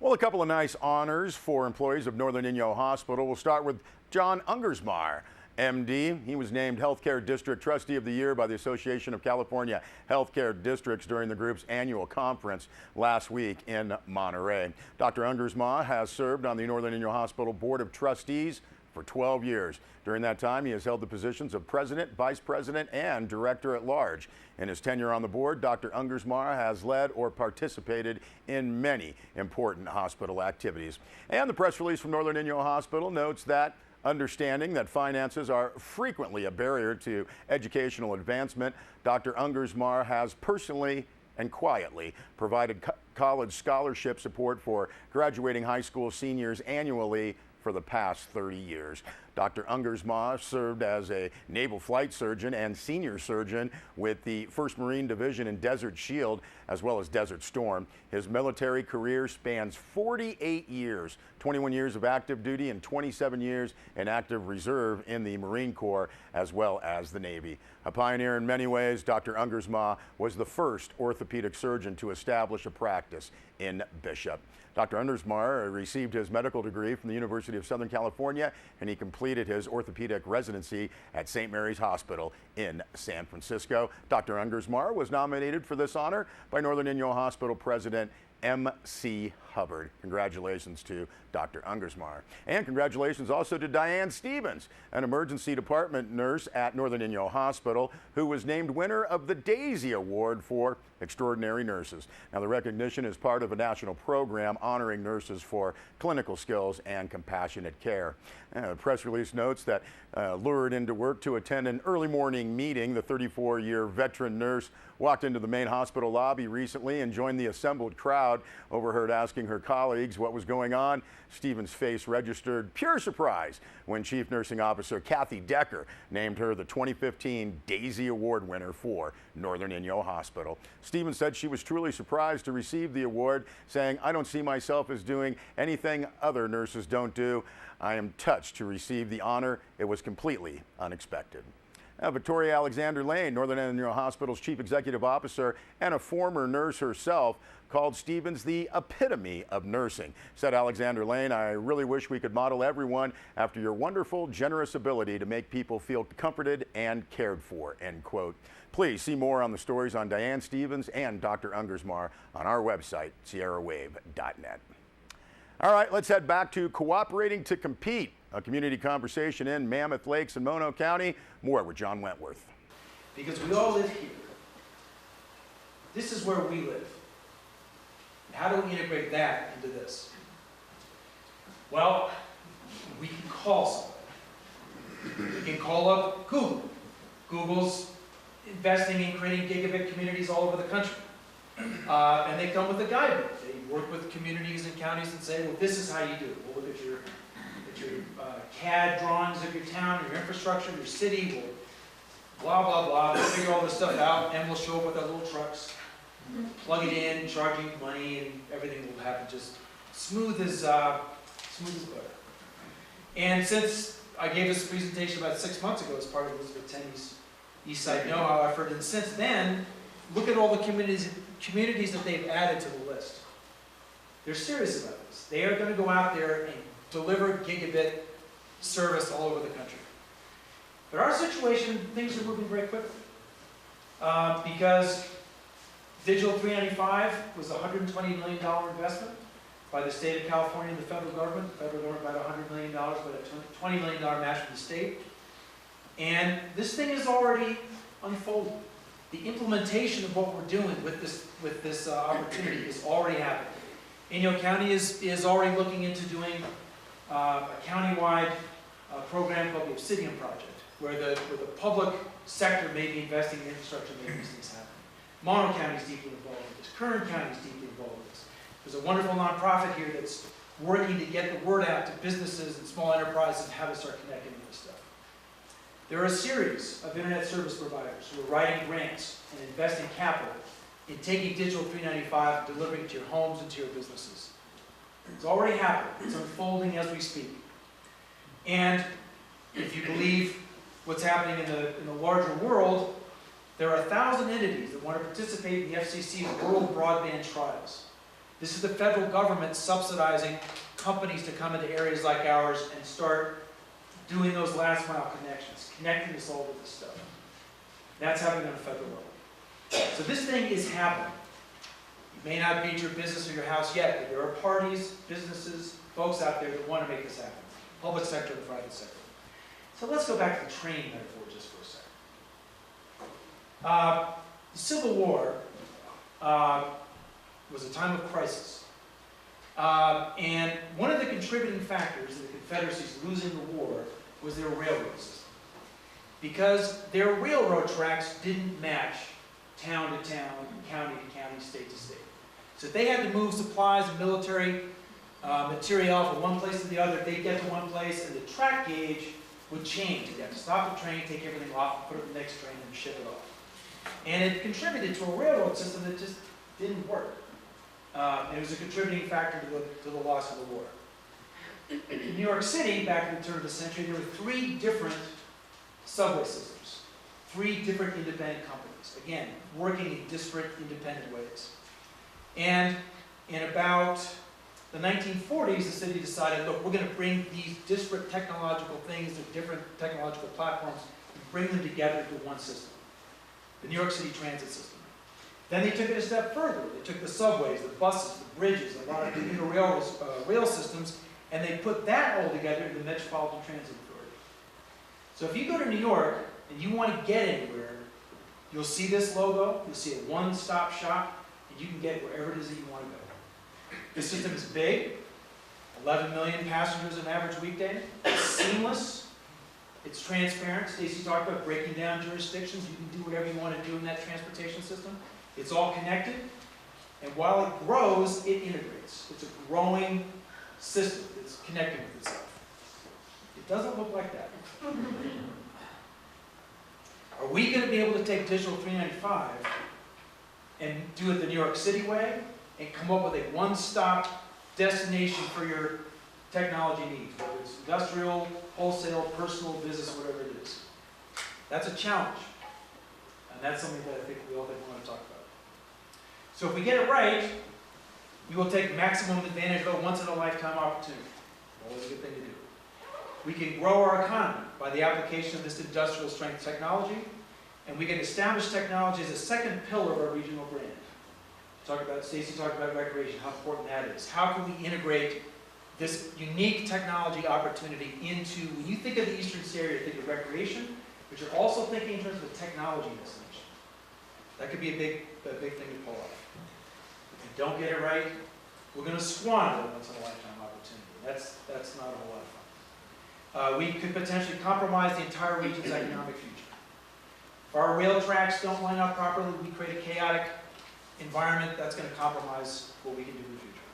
Well, a couple of nice honors for employees of Northern Inyo Hospital. We'll start with John Ungersmeyer, MD. He was named Healthcare District Trustee of the Year by the Association of California Healthcare Districts during the group's annual conference last week in Monterey. Dr. Ungersmeyer has served on the Northern Inyo Hospital Board of Trustees for 12 years. During that time, he has held the positions of President, Vice President, and Director at Large. In his tenure on the board, Dr. Ungersmeyer has led or participated in many important hospital activities. And the press release from Northern Inyo Hospital notes that understanding that finances are frequently a barrier to educational advancement, Dr. Ungersmeyer has personally and quietly provided college scholarship support for graduating high school seniors annually for the past 30 years. Dr. Ungersmeyer served as a naval flight surgeon and senior surgeon with the 1st Marine Division in Desert Shield as well as Desert Storm. His military career spans 48 years, 21 years of active duty and 27 years in active reserve in the Marine Corps as well as the Navy. A pioneer in many ways, Dr. Ungersmeyer was the first orthopedic surgeon to establish a practice in Bishop. Dr. Ungersmeyer received his medical degree from the University of Southern California, and he completed his orthopedic residency at St. Mary's Hospital in San Francisco. Dr. Ungersmeyer was nominated for this honor by Northern Inyo Hospital President M.C. Hubbard. Congratulations to Dr. Ungersmeyer. And congratulations also to Diane Stevens, an emergency department nurse at Northern Inyo Hospital, who was named winner of the Daisy Award for Extraordinary Nurses. Now, the recognition is part of a national program honoring nurses for clinical skills and compassionate care. The press release notes that lured into work to attend an early morning meeting, the 34-year veteran nurse walked into the main hospital lobby recently and joined the assembled crowd. Overheard asking her colleagues what was going on. Stevens' face registered pure surprise when Chief Nursing Officer Kathy Decker named her the 2015 Daisy Award winner for Northern Inyo Hospital. Stevens said she was truly surprised to receive the award, saying, "I don't see myself as doing anything other nurses don't do. I am touched to receive the honor. It was completely unexpected." Victoria Alexander Lane, Northern Inyo Hospital's Chief Executive Officer and a former nurse herself, called Stevens the epitome of nursing. Said Alexander Lane, "I really wish we could model everyone after your wonderful, generous ability to make people feel comforted and cared for," end quote. Please see more on the stories on Diane Stevens and Dr. Ungersmeyer on our website, sierrawave.net. All right, let's head back to Cooperating to Compete, a community conversation in Mammoth Lakes and Mono County. More with John Wentworth. Because we all live here. This is where we live. And how do we integrate that into this? Well, we can call somebody. We can call up Google. Google's investing in creating gigabit communities all over the country. And they come with a guidebook. They work with communities and counties and say, well, this is how you do it. We'll look at your CAD drawings of your town, your infrastructure, your city, we'll blah, blah, blah. We'll figure all this stuff out, and we'll show up with our little trucks, plug it in, charge you money, and everything will happen just smooth as butter. And since I gave this presentation about 6 months ago as part of Elizabeth Tenney's Eastside Know-How effort, and since then, look at all the communities that they've added to the list. They're serious about this. They are going to go out there and deliver gigabit service all over the country. But our situation, things are moving very quickly. Because Digital 395 was a $120 million investment by the state of California and the federal government. The federal government about $100 million, but a $20 million match from the state. And this thing is already unfolding. The implementation of what we're doing with this opportunity is already happening. Inyo County is already looking into doing a countywide program called the Obsidian Project, where the public sector may be investing in infrastructure to make these things happen. Mono County is deeply involved in this. Kern County is deeply involved in this. There's a wonderful nonprofit here that's working to get the word out to businesses and small enterprises and how to start connecting with this stuff. There are a series of internet service providers who are writing grants and investing capital in taking Digital 395 and delivering it to your homes and to your businesses. It's already happening. It's unfolding as we speak. And if you believe what's happening in the larger world, there are 1,000 entities that want to participate in the FCC's World Broadband Trials. This is the federal government subsidizing companies to come into areas like ours and start doing those last mile connections, connecting us all with this stuff. That's happening on a federal level. So this thing is happening. It may not be at your business or your house yet, but there are parties, businesses, folks out there that want to make this happen. Public sector and private sector. So let's go back to the train metaphor just for a second. The Civil War was a time of crisis. And one of the contributing factors in the Confederacy's losing the war was their railroad system. Because their railroad tracks didn't match town to town, county to county, state to state. So if they had to move supplies and military material from one place to the other, they'd get to one place and the track gauge would change. They'd have to stop the train, take everything off, put it in the next train, and ship it off. And it contributed to a railroad system that just didn't work. And it was a contributing factor to the loss of the war. In New York City, back in the turn of the century, there were 3 different subway systems, 3 different independent companies, again, working in disparate, independent ways. And in about the 1940s, the city decided, look, we're going to bring these disparate technological things, the different technological platforms, and bring them together into one system, the New York City Transit System. Then they took it a step further. They took the subways, the buses, the bridges, a lot of commuter rail systems, and they put that all together in the Metropolitan Transit Authority. So if you go to New York and you want to get anywhere, you'll see this logo, you'll see a one-stop shop, and you can get wherever it is that you want to go. The system is big, 11 million passengers an average weekday. It's seamless, it's transparent. Stacey talked about breaking down jurisdictions. You can do whatever you want to do in that transportation system. It's all connected, and while it grows, it integrates. It's a growing system that's connecting with itself. It doesn't look like that. Are we going to be able to take Digital 395 and do it the New York City way and come up with a one-stop destination for your technology needs, whether it's industrial, wholesale, personal, business, whatever it is? That's a challenge. And that's something that I think we all want to talk about. So if we get it right, we will take maximum advantage of a once-in-a-lifetime opportunity. Always a good thing to do. We can grow our economy by the application of this industrial strength technology, and we can establish technology as a second pillar of our regional brand. Stacey talked about recreation, how important that is. How can we integrate this unique technology opportunity into, when you think of the Eastern Seaboard, think of recreation, but you're also thinking in terms of a technology destination. That could be a big thing to pull off. If we don't get it right, we're going to squander a once-in-a-lifetime opportunity. That's not a whole lot of fun. We could potentially compromise the entire region's economic future. If our rail tracks don't line up properly, we create a chaotic environment that's going to compromise what we can do in the future.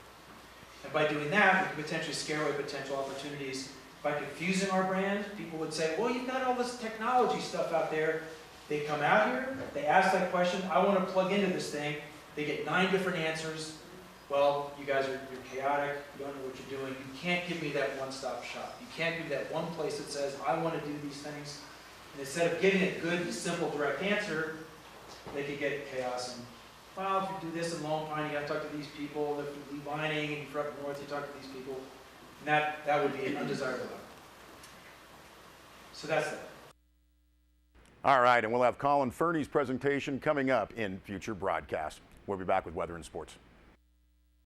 And by doing that, we can potentially scare away potential opportunities. By confusing our brand, people would say, well, you've got all this technology stuff out there. They come out here, they ask that question, I want to plug into this thing. They get 9 different answers. Well, you guys you're chaotic, you don't know what you're doing. You can't give me that one-stop shop. You can't give me that one place that says, I want to do these things. And instead of giving a good, simple, direct answer, they could get chaos. And, well, if you do this in Lone Pine, you got to talk to these people. If you leave Vining and you're up north, you talk to these people. And that would be an undesirable outcome. So that's that. All right, and we'll have Colin Fernie's presentation coming up in future broadcasts. We'll be back with weather and sports.